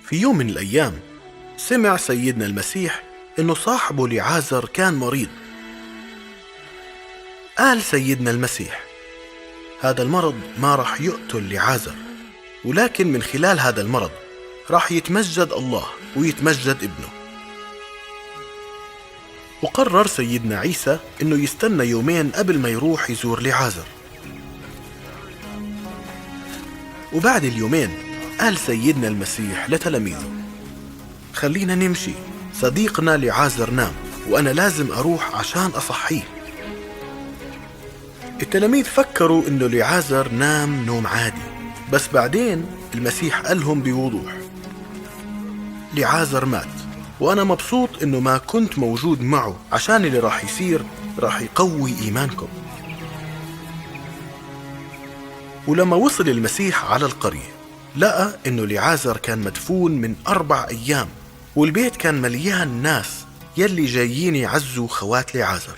في يوم من الأيام سمع سيدنا المسيح إنه صاحبه لعازر كان مريض. قال سيدنا المسيح: هذا المرض ما راح يقتل لعازر، ولكن من خلال هذا المرض راح يتمجد الله ويتمجد ابنه. وقرر سيدنا عيسى إنه يستنى يومين قبل ما يروح يزور لعازر. وبعد اليومين قال سيدنا المسيح لتلاميذه: خلينا نمشي، صديقنا لعازر نام وأنا لازم أروح عشان أصحيه. التلاميذ فكروا إنه لعازر نام نوم عادي، بس بعدين المسيح قالهم بوضوح: لعازر مات، وأنا مبسوط إنه ما كنت موجود معه، عشان اللي راح يصير راح يقوي إيمانكم. ولما وصل المسيح على القرية لقى إنه لعازر كان مدفون من 4 أيام، والبيت كان مليان ناس يلي جايين يعزوا خوات لعازر.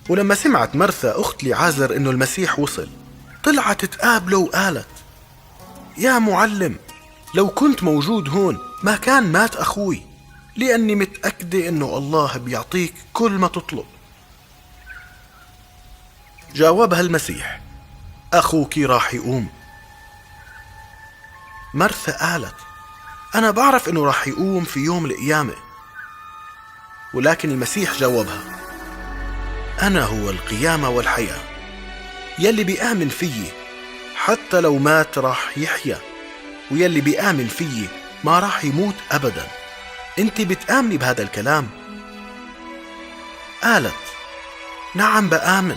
ولما سمعت مرثا أخت لعازر إنه المسيح وصل، طلعت تقابله وقالت: يا معلم، لو كنت موجود هون ما كان مات أخوي، لأني متأكدة إنه الله بيعطيك كل ما تطلب. جاوبها المسيح: أخوك راح يقوم. مرثا قالت: أنا بعرف إنه راح يقوم في يوم القيامة. ولكن المسيح جاوبها: أنا هو القيامة والحياة، يلي بيآمن فيي حتى لو مات راح يحيا، ويلي بيآمن فيي ما راح يموت أبدا. أنت بتآمني بهذا الكلام؟ قالت: نعم بآمن،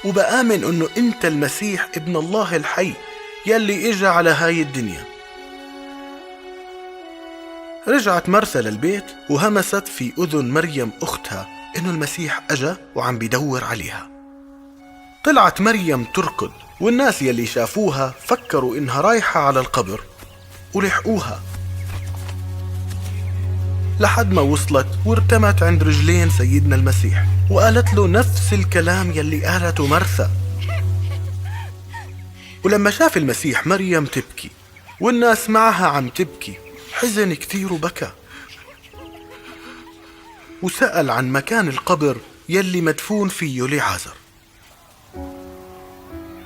وبآمن إنه أنت المسيح ابن الله الحي يلي إجا على هاي الدنيا. رجعت مرثا للبيت وهمست في أذن مريم أختها إنه المسيح أجا وعم بيدور عليها. طلعت مريم تركض، والناس يلي شافوها فكروا إنها رايحة على القبر ولحقوها، لحد ما وصلت وارتمت عند رجلين سيدنا المسيح وقالت له نفس الكلام يلي قالته مرثا. ولما شاف المسيح مريم تبكي والناس معها عم تبكي، حزن كثير وبكى، وسأل عن مكان القبر يلي مدفون فيه لعازر.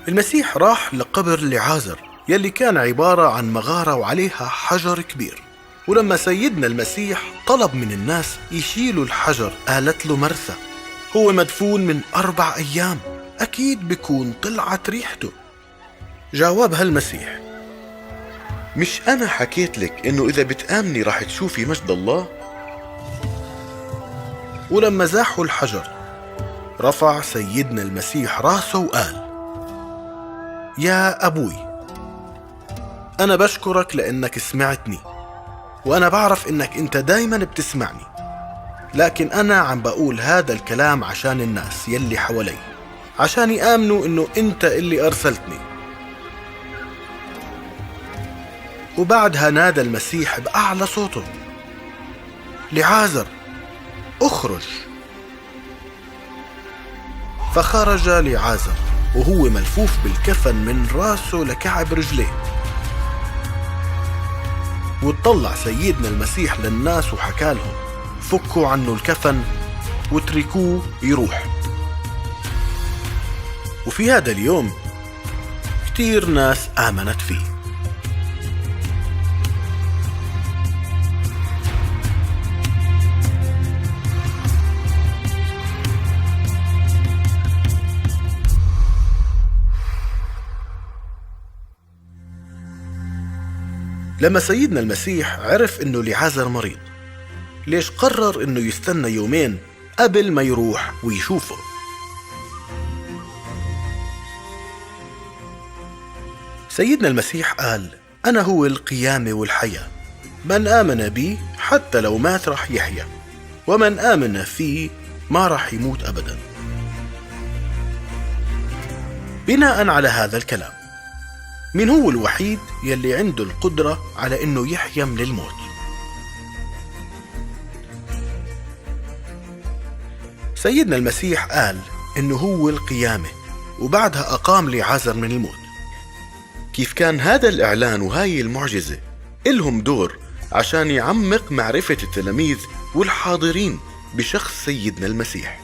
المسيح راح لقبر لعازر يلي كان عبارة عن مغارة وعليها حجر كبير. ولما سيدنا المسيح طلب من الناس يشيلوا الحجر، قالت له مرثا: هو مدفون من 4 أيام، أكيد بكون طلعت ريحته. جاوبها المسيح: مش أنا حكيت لك إنه إذا بتآمني راح تشوفي مجد الله؟ ولما زاحوا الحجر رفع سيدنا المسيح راسه وقال: يا أبوي، أنا بشكرك لأنك سمعتني، وأنا بعرف إنك أنت دايما بتسمعني، لكن أنا عم بقول هذا الكلام عشان الناس يلي حوالي، عشان يآمنوا إنه أنت اللي أرسلتني. وبعدها نادى المسيح بأعلى صوته: لعازر اخرج. فخرج لعازر وهو ملفوف بالكفن من راسه لكعب رجليه. واتطلع سيدنا المسيح للناس وحكى لهم: فكوا عنه الكفن واتركوه يروح. وفي هذا اليوم كتير ناس آمنت فيه. لما سيدنا المسيح عرف إنه لعازر مريض، ليش قرر إنه يستنى يومين قبل ما يروح ويشوفه؟ سيدنا المسيح قال: أنا هو القيامة والحياة، من آمن بي حتى لو مات رح يحيا، ومن آمن فيه ما رح يموت أبدا. بناء على هذا الكلام، من هو الوحيد يلي عنده القدرة على إنه يحيا من الموت؟ سيدنا المسيح قال إنه هو القيامة، وبعدها أقام لعازر من الموت. كيف كان هذا الإعلان وهاي المعجزة إلهم دور عشان يعمق معرفة التلاميذ والحاضرين بشخص سيدنا المسيح.